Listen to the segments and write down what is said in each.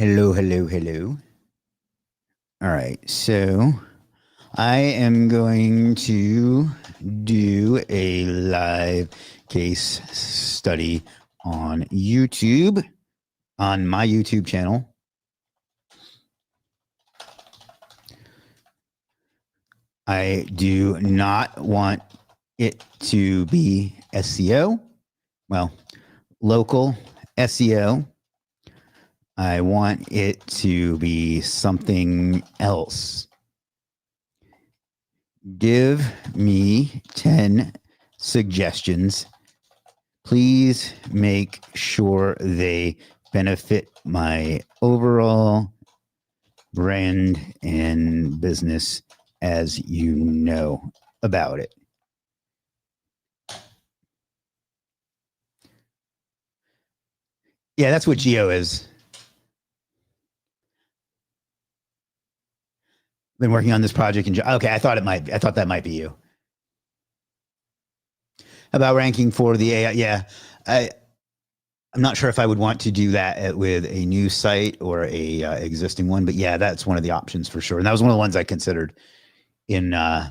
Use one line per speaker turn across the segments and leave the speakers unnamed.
Hello, hello, hello. All right, so I am going to do a live case study on YouTube, on my YouTube channel. I do not want it to be SEO, well, local SEO. I want it to be something else. Give me 10 suggestions. Please make sure they benefit my overall brand and business as you know about it. Yeah, that's what Geo is. Been working on this project. Okay, I thought that might be you. About ranking for the AI. Yeah, I'm not sure if I would want to do that with a new site or a existing one, but yeah, that's one of the options for sure. And that was one of the ones I considered in as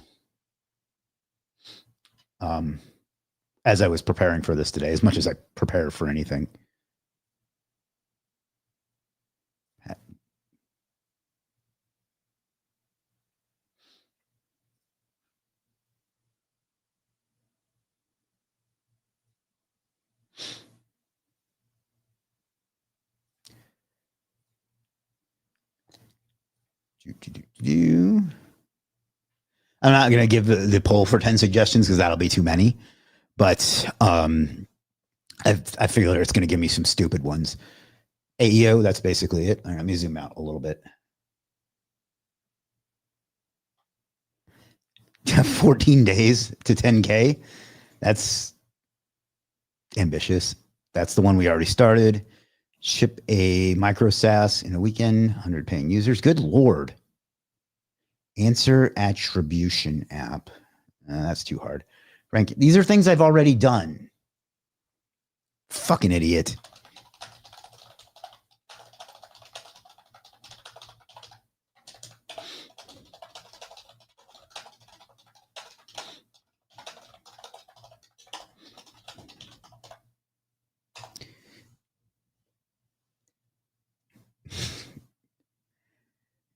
I was preparing for this today, as much as I prepare for anything. I'm not going to give the poll for 10 suggestions because that'll be too many. But I figure it's going to give me some stupid ones. AEO, that's basically it. Right, let me zoom out a little bit. 14 days to 10K. That's ambitious. That's the one we already started. Ship a micro SaaS in a weekend, 100 paying users. Good Lord. Answer attribution app. That's too hard. Rank. These are things I've already done. Fucking idiot.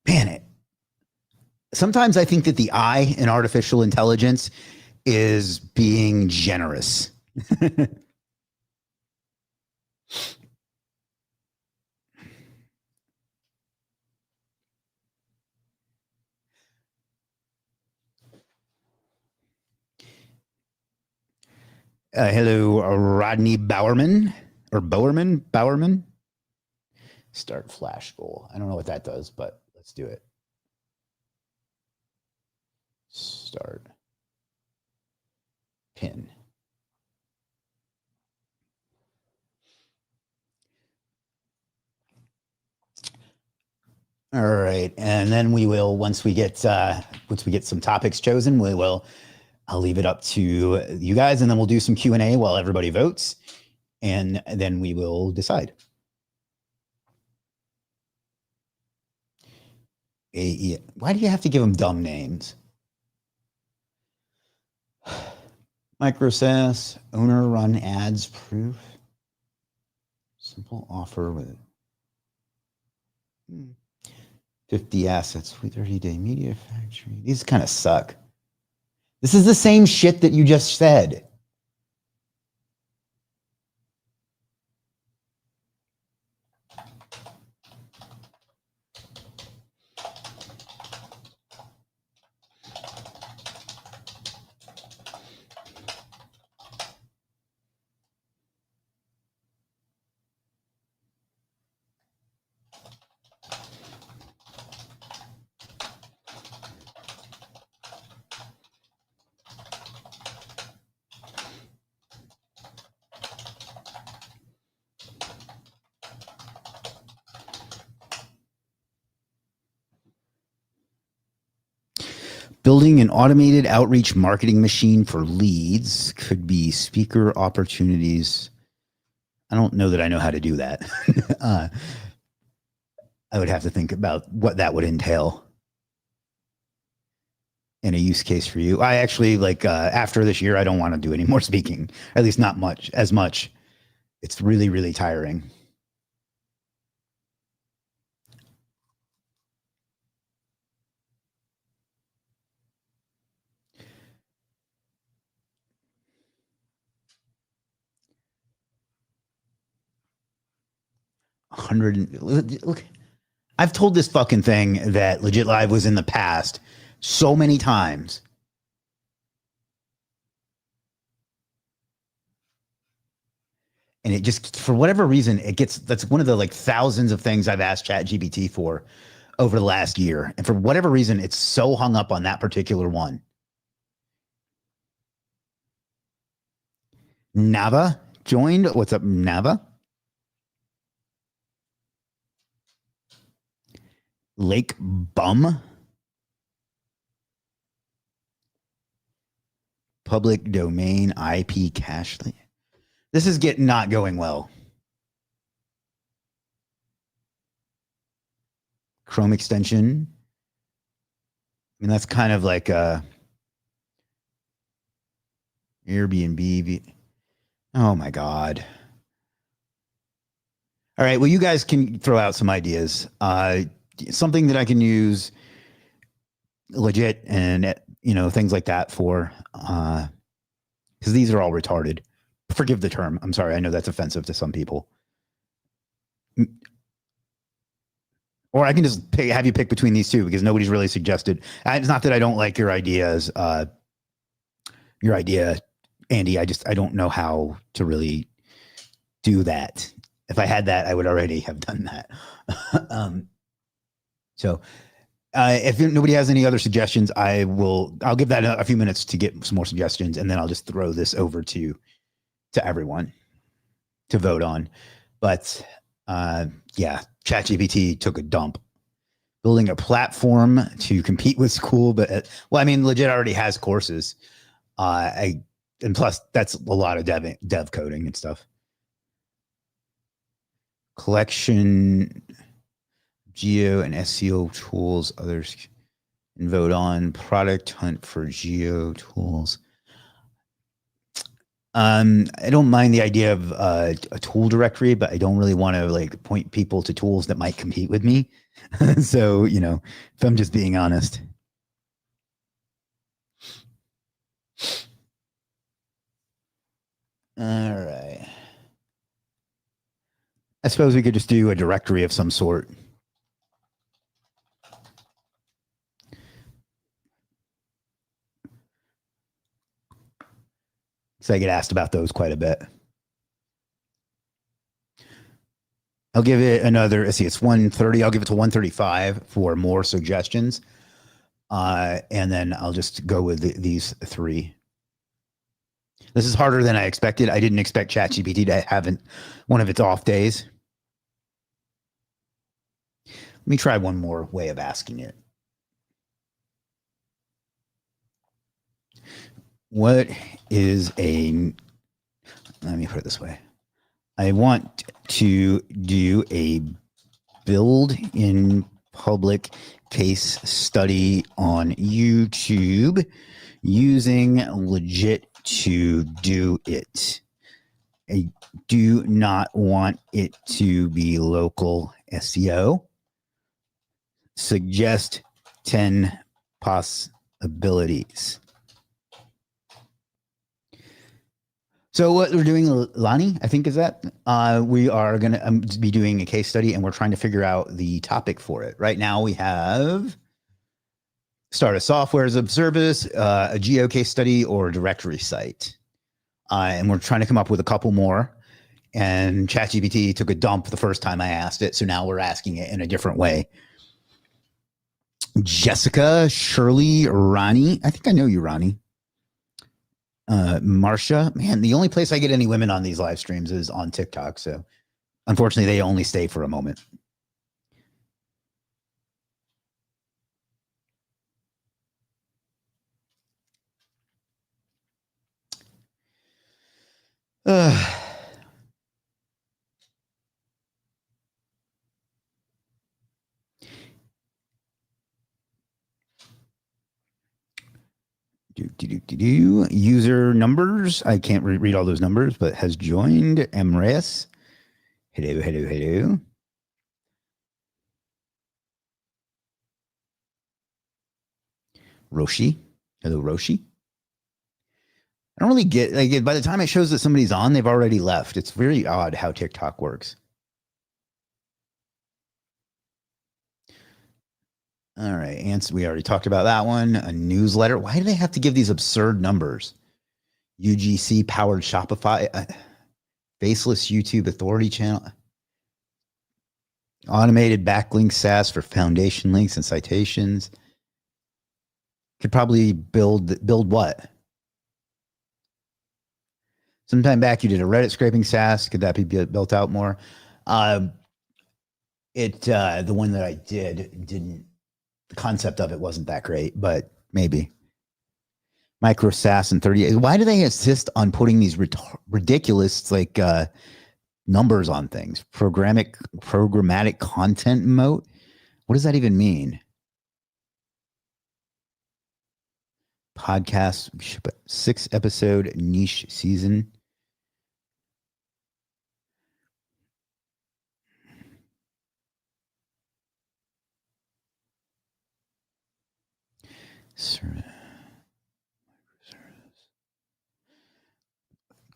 Man, it. Sometimes I think that the I in artificial intelligence is being generous. Hello, Rodney Bowerman or Bowerman. Start flash goal. I don't know what that does, but let's do it. Start pin. All right, and then we will once we get some topics chosen, I'll leave it up to you guys, and then we'll do some Q&A while everybody votes, and then we will decide. Why do you have to give them dumb names? Micro SaaS, owner run ads proof. Simple offer with 50 assets, 30-day media factory. These kind of suck. This is the same shit that you just said. Building an automated outreach marketing machine for leads could be speaker opportunities. I don't know that I know how to do that. I would have to think about what that would entail in a use case for you. I actually like after this year, I don't want to do any more speaking, at least not much as much. It's really, really tiring. Look, I've told this fucking thing that Legit Live was in the past so many times. And it just, for whatever reason, it gets, that's one of the like thousands of things I've asked ChatGPT for over the last year. And for whatever reason, it's so hung up on that particular one. Nava joined. What's up, Nava? Lake Bum. Public domain IP cache. This is not going well. Chrome extension. I mean, that's kind of like Airbnb. Oh my God. All right. Well, you guys can throw out some ideas. Something that I can use legit and, things like that for, because these are all retarded. Forgive the term. I'm sorry. I know that's offensive to some people. Or I can just have you pick between these two because nobody's really suggested. It's not that I don't like your ideas. Your idea, Andy. I don't know how to really do that. If I had that, I would already have done that. So if nobody has any other suggestions, I'll give that a few minutes to get some more suggestions, and then I'll just throw this over to everyone to vote on. But yeah, ChatGPT took a dump. Building a platform to compete with school, but well, I mean, Legit already has courses. And plus, that's a lot of dev coding and stuff. Collection, geo and SEO tools. Others can vote on product hunt for geo tools. I don't mind the idea of a tool directory, but I don't really want to like point people to tools that might compete with me. So, if I'm just being honest. All right. I suppose we could just do a directory of some sort. So I get asked about those quite a bit. I'll give it another, let's see, it's 1:30. I'll give it to 1:35 for more suggestions. And then I'll just go with these three. This is harder than I expected. I didn't expect ChatGPT to have one of its off days. Let me try one more way of asking it. What is let me put it this way. I want to do a build in public case study on YouTube using Legit to do it. I do not want it to be local SEO. Suggest 10 possibilities. So what we're doing, Lonnie, I think is that we are going to be doing a case study and we're trying to figure out the topic for it. Right now we have start a software as a service, a geo case study, or a directory site. And we're trying to come up with a couple more. And ChatGPT took a dump the first time I asked it. So now we're asking it in a different way. Jessica, Shirley, Ronnie. I think I know you, Ronnie. Marcia, man, the only place I get any women on these live streams is on TikTok. So unfortunately, they only stay for a moment. User numbers. I can't read all those numbers, but has joined. Emres. Hello, hello, hello. Roshi. Hello, Roshi. I don't really get, like, by the time it shows that somebody's on, they've already left. It's very odd how TikTok works. All right. And we already talked about that one. A newsletter. Why do they have to give these absurd numbers? UGC powered Shopify. Faceless YouTube authority channel. Automated backlink SaaS for foundation links and citations. Could probably build what? Sometime back, you did a Reddit scraping SaaS. Could that be built out more? The one that I didn't. The concept of it wasn't that great, but maybe. Micro SaaS in 30 days. Why do they insist on putting these ridiculous numbers on things? Programmatic content moat. What does that even mean? Podcast 6-episode niche season.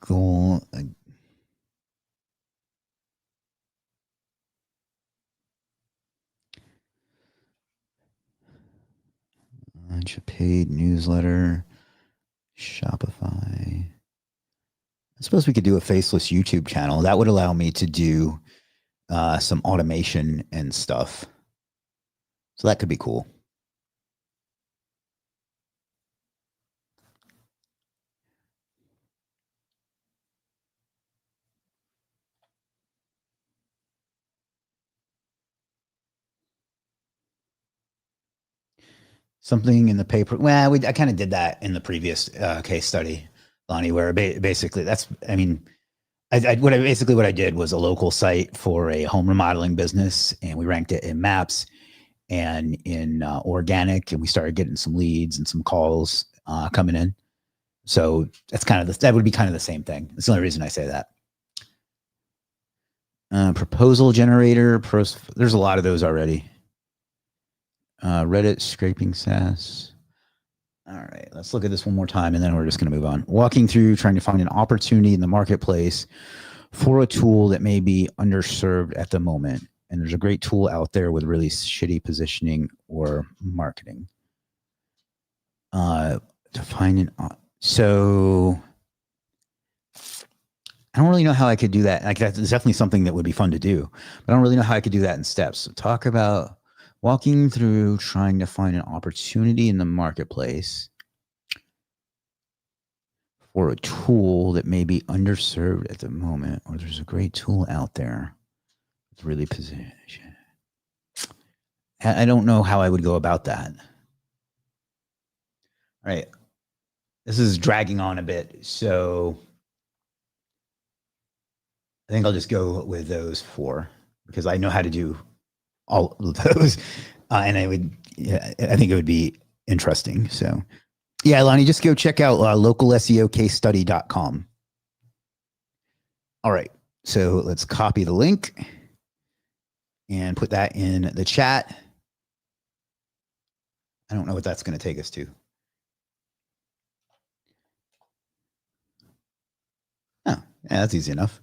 Goal. Launch a paid newsletter. Shopify. I suppose we could do a faceless YouTube channel. That would allow me to do some automation and stuff. So that could be cool. Something in the paper. Well, I kind of did that in the previous case study, Lonnie, where basically what I did was a local site for a home remodeling business, and we ranked it in maps and in organic, and we started getting some leads and some calls coming in. So that would be kind of the same thing. That's the only reason I say that. Proposal generator. There's a lot of those already. Reddit scraping SaaS. All right, let's look at this one more time, and then we're just going to move on. Walking through trying to find an opportunity in the marketplace for a tool that may be underserved at the moment. And there's a great tool out there with really shitty positioning or marketing. To find so I don't really know how I could do that. Like, that's definitely something that would be fun to do, but I don't really know how I could do that in steps. So talk about walking through trying to find an opportunity in the marketplace for a tool that may be underserved at the moment, or there's a great tool out there with really position. I don't know how I would go about that. All right. This is dragging on a bit, so I think I'll just go with those 4 because I know how to do all of those. And I think it would be interesting. So yeah, Lonnie, just go check out local SEO case study.com. All right. So let's copy the link and put that in the chat. I don't know what that's going to take us to. Oh, yeah, that's easy enough.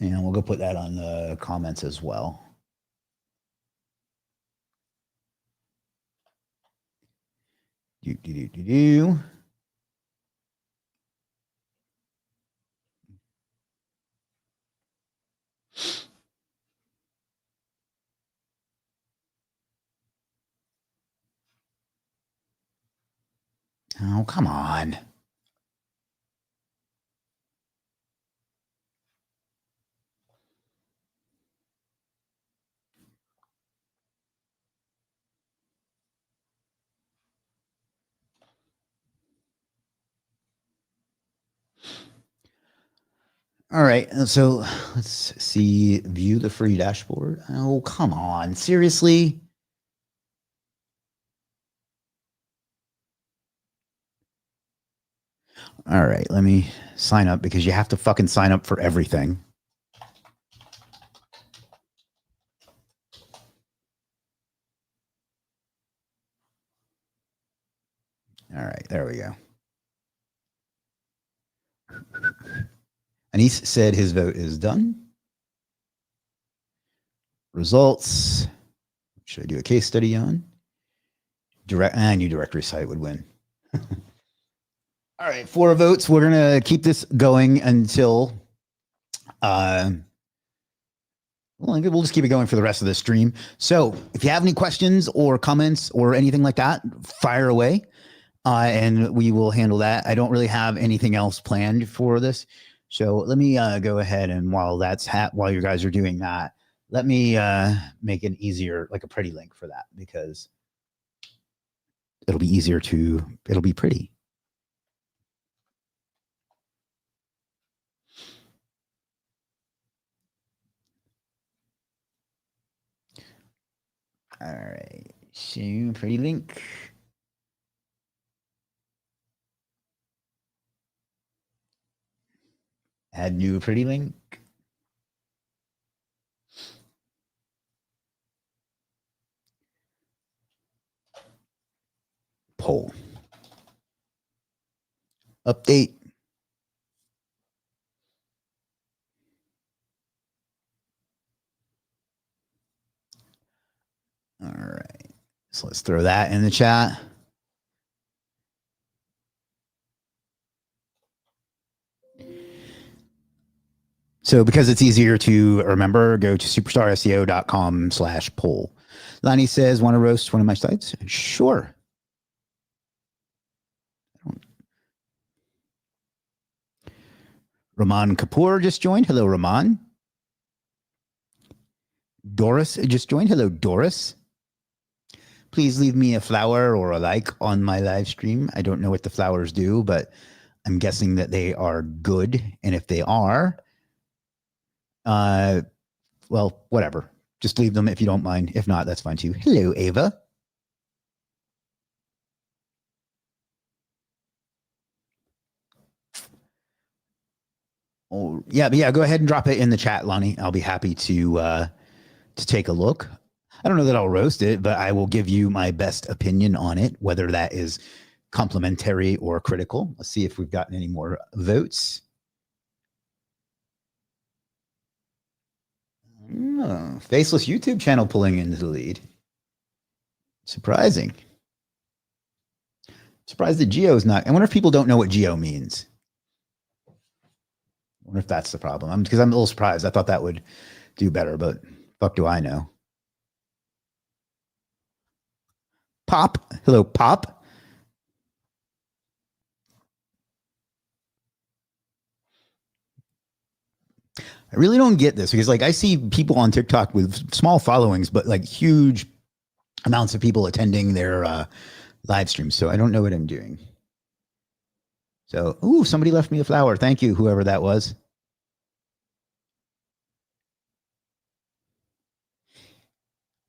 And we'll go put that on the comments as well. Oh, come on. All right, so let's see, view the free dashboard. Oh, come on, seriously? All right, let me sign up because you have to fucking sign up for everything. All right, there we go. Anis said his vote is done. Results. Should I do a case study on? I knew directory site would win. All right, 4 votes. We're going to keep this going until we'll just keep it going for the rest of the stream. So if you have any questions or comments or anything like that, fire away and we will handle that. I don't really have anything else planned for this. So let me go ahead and while you guys are doing that, let me make it easier, like a pretty link for that, because it'll be easier it'll be pretty. All right, so pretty link. Add new pretty link. Poll. Update. All right, so let's throw that in the chat. So because it's easier to remember, go to superstarseo.com/poll. Lonnie says, want to roast one of my sites? Sure. Raman Kapoor just joined. Hello, Raman. Doris just joined. Hello, Doris. Please leave me a flower or a like on my live stream. I don't know what the flowers do, but I'm guessing that they are good. And if they are, well, whatever. Just leave them if you don't mind. If not, that's fine too. Hello, Ava. Oh, yeah, but yeah, go ahead and drop it in the chat, Lonnie. I'll be happy to take a look. I don't know that I'll roast it, but I will give you my best opinion on it, whether that is complimentary or critical. Let's see if we've gotten any more votes. Oh, faceless YouTube channel pulling into the lead. Surprising. Surprised that Geo's not. I wonder if people don't know what Geo means. I wonder if that's the problem. Because I'm a little surprised. I thought that would do better, but fuck do I know. Pop. Hello, Pop. I really don't get this because, like, I see people on TikTok with small followings, but like huge amounts of people attending their live streams. So I don't know what I'm doing. So, ooh, somebody left me a flower. Thank you, whoever that was.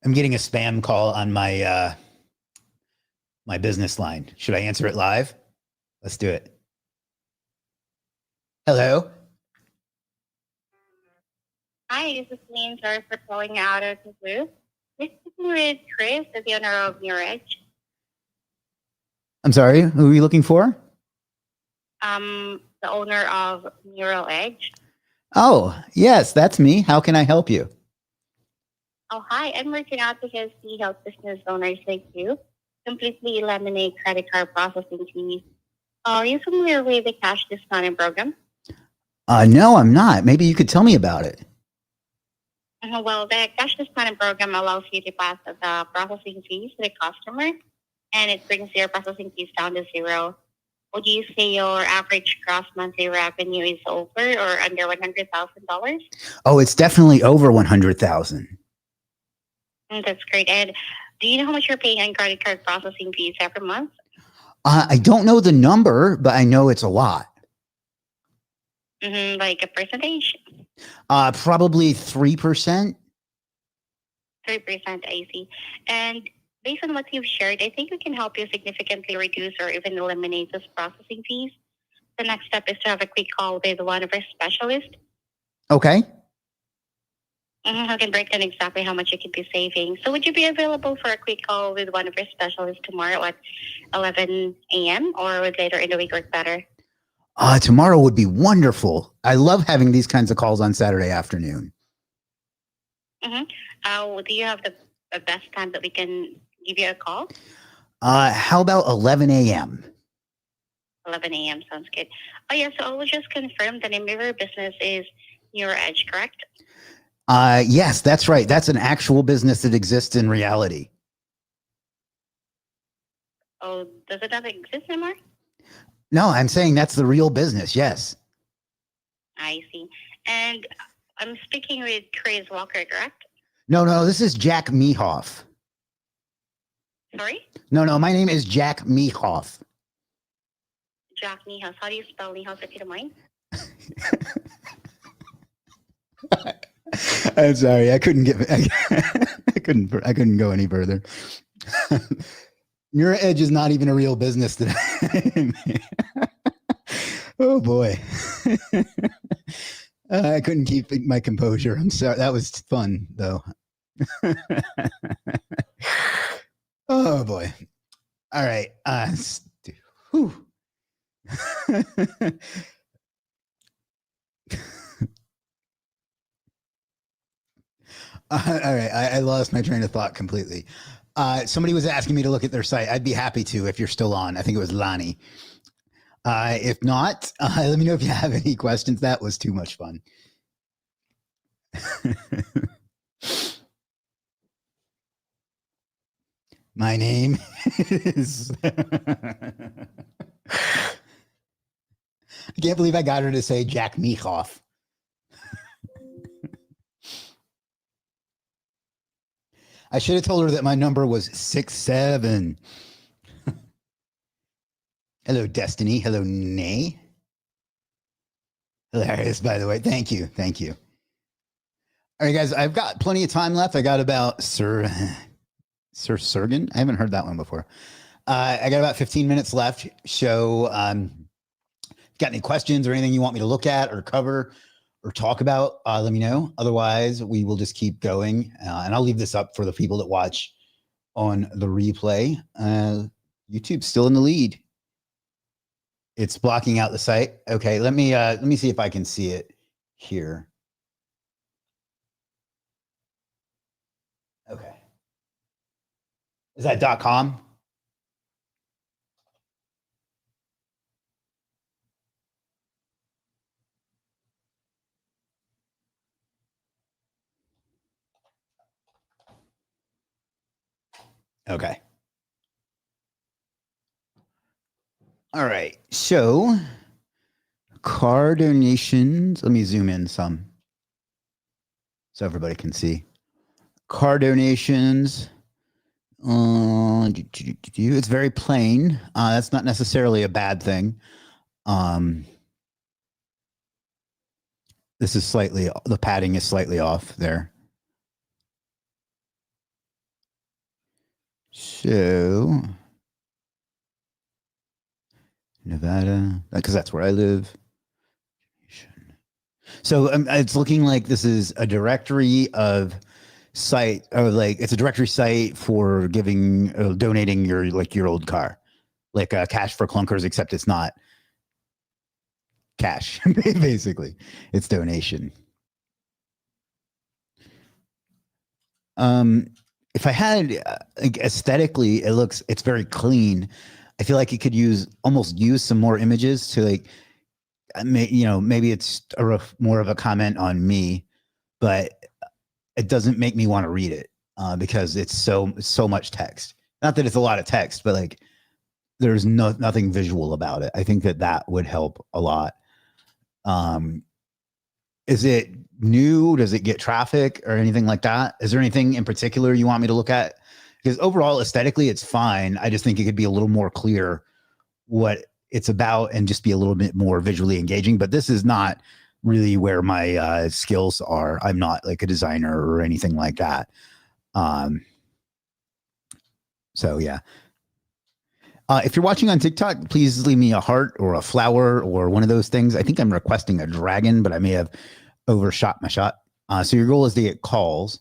I'm getting a spam call on my my business line. Should I answer it live? Let's do it. Hello.
Hi, this is Lynn. Sorry for calling out of the blue. This is with Chris, the owner of Mirror Edge.
I'm sorry. Who are you looking for?
The owner of Mirror Edge.
Oh, yes, that's me. How can I help you?
Oh, hi. I'm reaching out because we help business owners like you completely eliminate credit card processing fees. Are you familiar with the cash discounting program?
No, I'm not. Maybe you could tell me about it.
Well, the cash discounting program allows you to pass the processing fees to the customer, and it brings your processing fees down to zero. Would you say your average gross monthly revenue is over or under $100,000?
Oh, it's definitely over 100,000.
That's great. And do you know how much you're paying on credit card processing fees every month?
I don't know the number, but I know it's a lot.
Like a percentage?
Probably 3%.
3%, I see. And based on what you've shared, I think we can help you significantly reduce or even eliminate those processing fees. The next step is to have a quick call with one of our specialists
Okay.
who can break down exactly how much you could be saving. So would you be available for a quick call with one of our specialists tomorrow at 11 a.m. or would later in the week work better?
Tomorrow would be wonderful. I love having these kinds of calls on Saturday afternoon.
Do you have the best time that we can give you a call?
How about 11 a.m.?
11 a.m. sounds good. Oh, yeah. So I will just confirm the name of your business is Neuro Edge, correct?
Yes, that's right. That's an actual business that exists in reality.
Oh, does it not exist anymore?
No, I'm saying that's the real business. Yes.
I see. And I'm speaking with Chris Walker, correct?
No, this is Jack Mehoff.
Sorry?
No, my name is Jack Mehoff.
Jack Niehaus. How do you spell Niehaus if you don't mind?
I'm sorry, I couldn't I couldn't go any further. Your Edge is not even a real business today. Oh boy. I couldn't keep my composure. I'm sorry. That was fun though. Oh boy. All right. Whew. All right. I lost my train of thought completely. Somebody was asking me to look at their site. I'd be happy to if you're still on. I think it was Lonnie. If not, let me know if you have any questions. That was too much fun. My name is... I can't believe I got her to say Jack Mehoff. I should have told her that my number was 67. Hello, Destiny. Hello, Nay. Hilarious, by the way. Thank you. All right, guys, I've got plenty of time left. I got about Sir Sergen. I haven't heard that one before. I got about 15 minutes left. So, got any questions or anything you want me to look at or cover or talk about, let me know. Otherwise, we will just keep going. And I'll leave this up for the people that watch on the replay. YouTube's still in the lead. It's blocking out the site. Okay, let me see if I can see it here. Okay. Is that .com? Okay. All right. So car donations. Let me zoom in some so everybody can see. Car donations. It's very plain. That's not necessarily a bad thing. This is slightly, the padding is slightly off there. So Nevada, because that's where I live. So it's looking like this is a directory of site, or like it's a directory site for giving, donating your old car, like Cash for Clunkers, except it's not cash. Basically, it's donation. If I had like aesthetically, it's very clean. I feel like it could almost use some more images to like, maybe it's more of a comment on me, but it doesn't make me want to read it because it's so much text. Not that it's a lot of text, but like there's nothing visual about it. I think that would help a lot. Is it new? Does it get traffic or anything like that? Is there anything in particular you want me to look at? Because overall, aesthetically, it's fine. I just think it could be a little more clear what it's about and just be a little bit more visually engaging. But this is not really where my skills are. I'm not like a designer or anything like that. So yeah. If you're watching on TikTok, please leave me a heart or a flower or one of those things. I think I'm requesting a dragon, but I may have overshot my shot. So your goal is to get calls.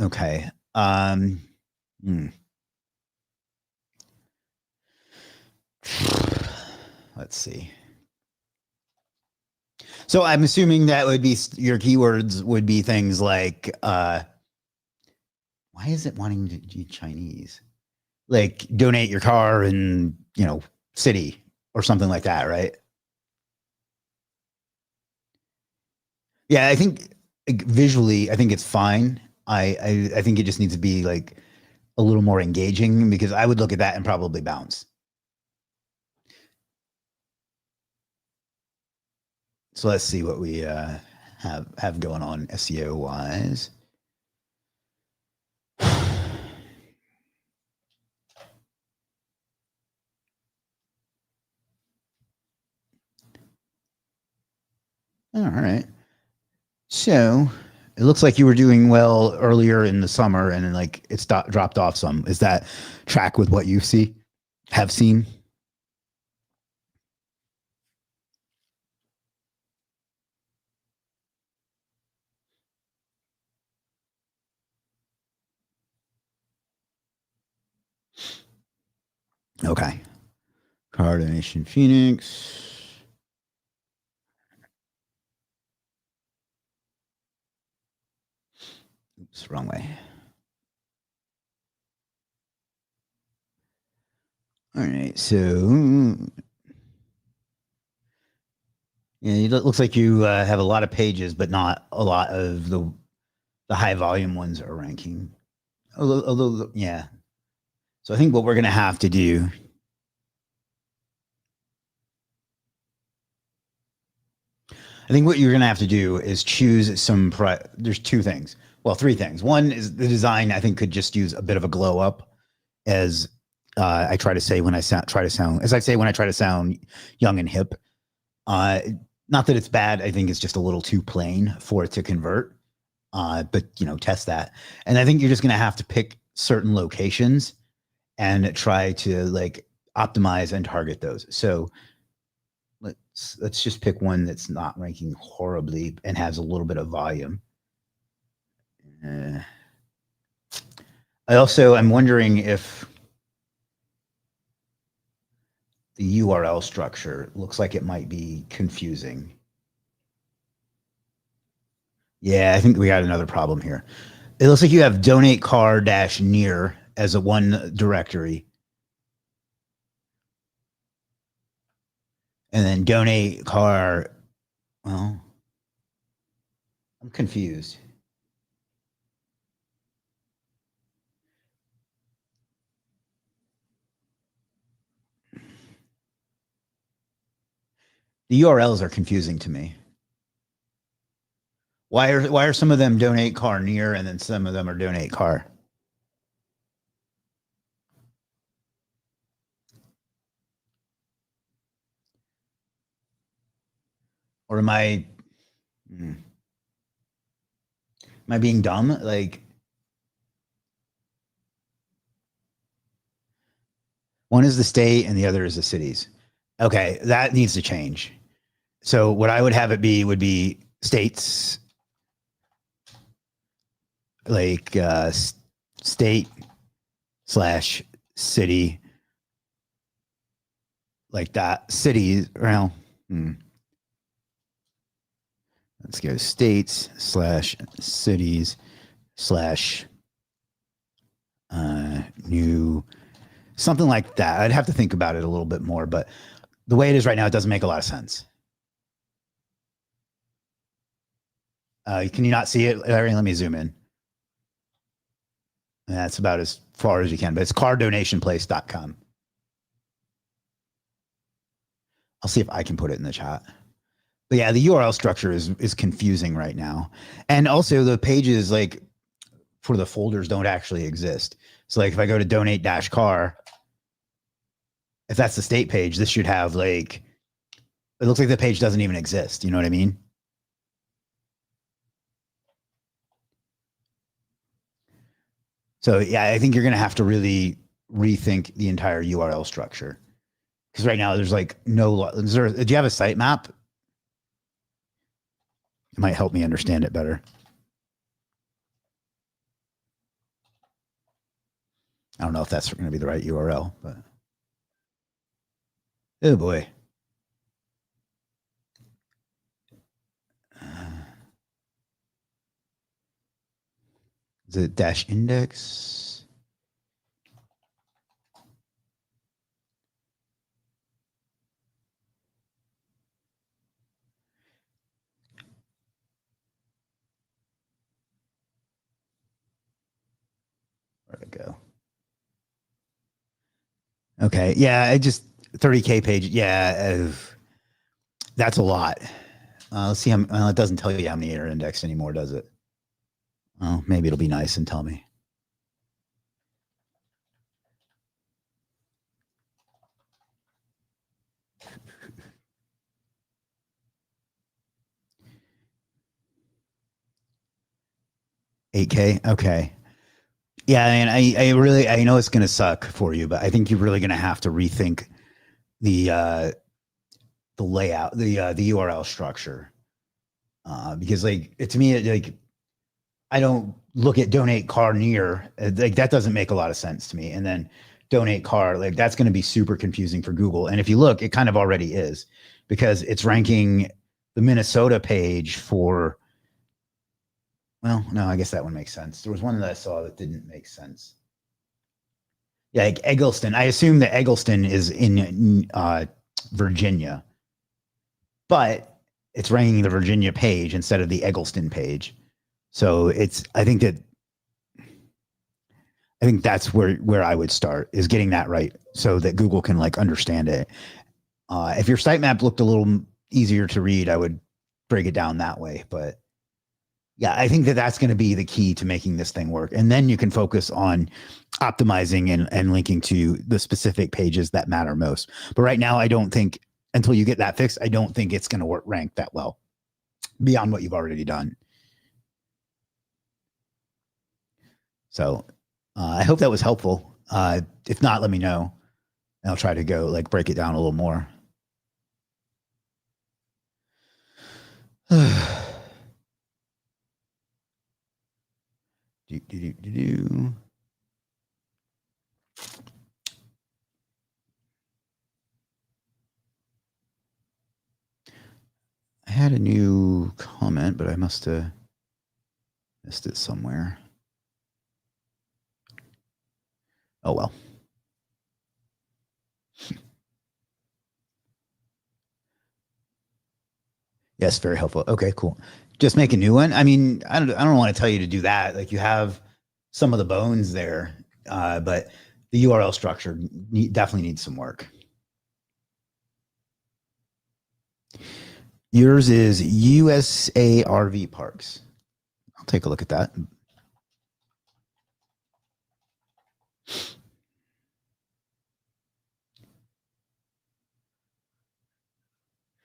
Okay. Hmm. Let's see. So I'm assuming that would be your keywords would be things like why is it wanting to do Chinese? Like donate your car in, city or something like that, right? Yeah, I think visually, I think it's fine. I think it just needs to be like a little more engaging because I would look at that and probably bounce. So let's see what we have going on SEO wise. All right. So it looks like you were doing well earlier in the summer and then like it's dropped off some. Is that track with what you have seen? Okay. Car donation Phoenix. Oops, wrong way. All right. So yeah, it looks like you have a lot of pages, but not a lot of the high volume ones are ranking. Although, yeah. So I think what we're going to have to do. I think what you're going to have to do is choose some. There's two things. Well, three things. One is the design. I think could just use a bit of a glow up, as I try to say when I try to sound, as I say when I try to sound young and hip. Uh, Not that it's bad. I think it's just a little too plain for it to convert. But test that. And I think you're just going to have to pick certain locations and try to like optimize and target those. So let's just pick one that's not ranking horribly and has a little bit of volume. I'm wondering if the URL structure looks like it might be confusing. Yeah, I think we got another problem here. It looks like you have donate car dash near as a one directory. And then donate car. Well, I'm confused. The URLs are confusing to me. Why are some of them donate car near and then some of them are donate car? Or am I being dumb? Like one is the state and the other is the cities. Okay, that needs to change. So what I would have it be would be states like state slash city like that. Cities, well, let's go states slash cities slash new, something like that. I'd have to think about it a little bit more, but the way it is right now, it doesn't make a lot of sense. Can you not see it, Larry? Let me zoom in. And that's about as far as you can, but it's cardonationplace.com. I'll see if I can put it in the chat. But yeah, the URL structure is confusing right now. And also the pages like for the folders don't actually exist. So like if I go to donate dash car, if that's the state page, this should have like, it looks like the page doesn't even exist. You know what I mean? So yeah, I think you're going to have to really rethink the entire URL structure. Because right now there's like no, do you have a sitemap? It might help me understand it better. I don't know if that's going to be the right URL, but oh boy. Is it dash index? Where'd it go? Okay. Yeah. I just 30K page. Yeah. That's a lot. Let's see how, well, it doesn't tell you how many are indexed anymore, does it? Well, maybe it'll be nice and tell me. $8K. Okay. Yeah. And I know it's going to suck for you, but I think you're really going to have to rethink the layout, the URL structure. Because like to me, like I don't look at donate car near, like that doesn't make a lot of sense to me. And then donate car, like that's going to be super confusing for Google. And if you look, it kind of already is, because it's ranking the Minnesota page for, well, no, I guess that one makes sense. There was one that I saw that didn't make sense. Yeah, like Eggleston. I assume that Eggleston is in Virginia, but it's ranking the Virginia page instead of the Eggleston page. So I think that's where I would start, is getting that right so that Google can like understand it. If your sitemap looked a little easier to read, I would break it down that way. But yeah, I think that's going to be the key to making this thing work. And then you can focus on optimizing and linking to the specific pages that matter most. But right now, I don't think, until you get that fixed, I don't think it's going to rank that well beyond what you've already done. So I hope that was helpful. If not, let me know. And I'll try to go like break it down a little more. I had a new comment, but I must have missed it somewhere. Oh, well. Yes, very helpful. Okay, cool. Just make a new one. I mean, I don't want to tell you to do that. Like you have some of the bones there, but the URL structure definitely needs some work. Yours is USA RV Parks. I'll take a look at that.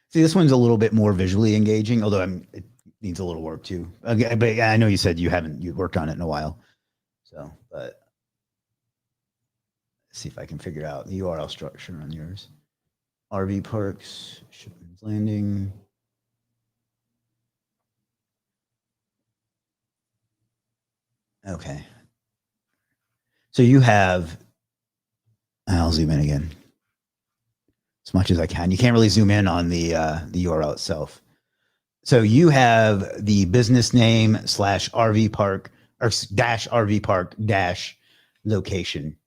See, this one's a little bit more visually engaging, although it needs a little work too. Okay, but I know you said you worked on it in a while. So, but let's see if I can figure out the URL structure on yours. RV Parks, Shipman's Landing. Okay. So you have, I'll zoom in again as much as I can. You can't really zoom in on the URL itself. So you have the business name / RV park or dash RV park dash location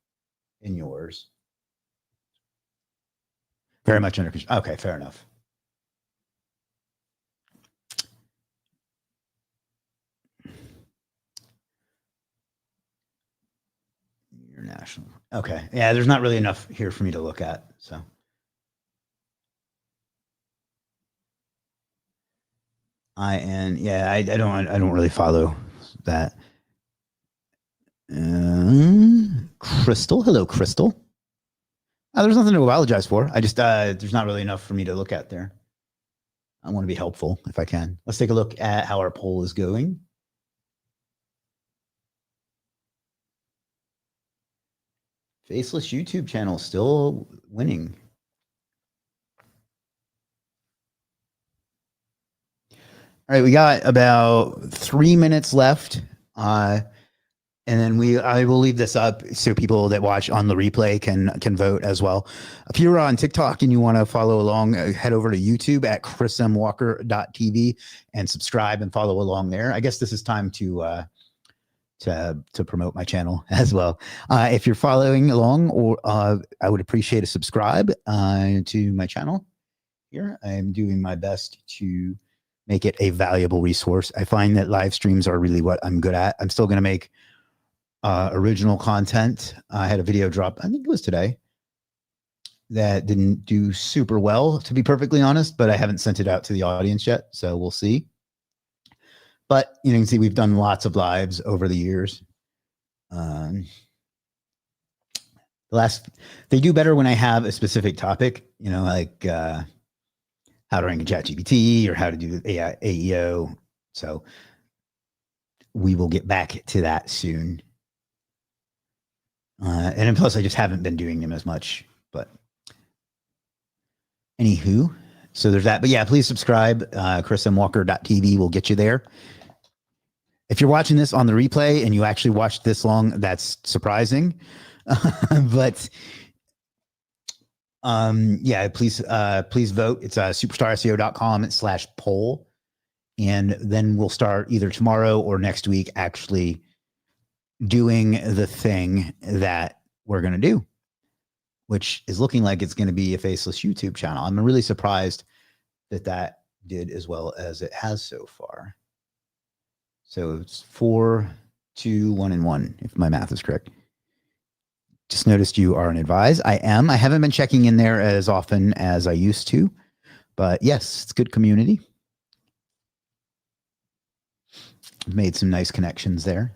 in yours. Very much under control. Okay, fair enough. International. Okay. Yeah, there's not really enough here for me to look at. So I don't really follow that. Crystal. Hello, Crystal. There's nothing to apologize for. I just there's not really enough for me to look at there. I want to be helpful if I can. Let's take a look at how our poll is going. Faceless YouTube channel still winning. All right, we got about 3 minutes left. And then I will leave this up so people that watch on the replay can vote as well. If you're on TikTok and you want to follow along, head over to YouTube at chrismwalker.tv and subscribe and follow along there. I guess this is time to promote my channel as well. If you're following along, or I would appreciate a subscribe to my channel here. I'm doing my best to make it a valuable resource. I find that live streams are really what I'm good at. I'm still going to make original content. I had a video drop, I think it was today, that didn't do super well, to be perfectly honest, but I haven't sent it out to the audience yet, so we'll see. But you can see we've done lots of lives over the years. They do better when I have a specific topic, like how to rank in ChatGPT or how to do AEO. So we will get back to that soon. And then plus I just haven't been doing them as much, but anywho, so there's that. But yeah, please subscribe. chrismwalker.tv will get you there. If you're watching this on the replay and you actually watched this long, that's surprising. But yeah, please vote. It's superstarseo.com/poll. And then we'll start either tomorrow or next week actually doing the thing that we're going to do, which is looking like it's going to be a faceless YouTube channel. I'm really surprised that did as well as it has so far. So it's 4, 2, 1, and 1, if my math is correct. Just noticed you are an advised. I am. I haven't been checking in there as often as I used to, but yes, it's good community. I've made some nice connections there.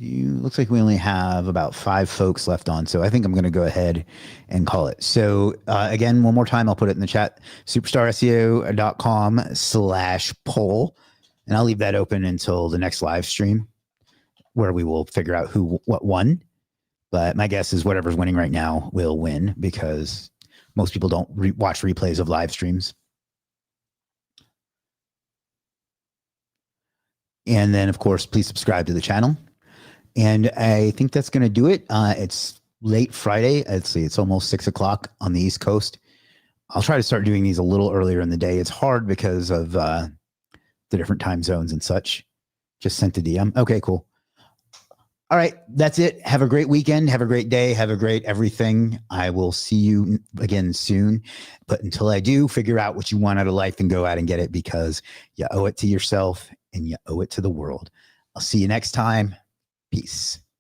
Looks like we only have about 5 folks left on, so I think I'm going to go ahead and call it. So again, one more time, I'll put it in the chat, superstarseo.com/poll, and I'll leave that open until the next live stream where we will figure out what won. But my guess is whatever's winning right now will win because most people don't watch replays of live streams. And then, of course, please subscribe to the channel. And I think that's going to do it. It's late Friday. Let's see, it's almost 6 o'clock on the East Coast. I'll try to start doing these a little earlier in the day. It's hard because of the different time zones and such. Just sent a DM. Okay, cool. All right, that's it. Have a great weekend. Have a great day. Have a great everything. I will see you again soon. But until I do, figure out what you want out of life and go out and get it because you owe it to yourself and you owe it to the world. I'll see you next time. Peace.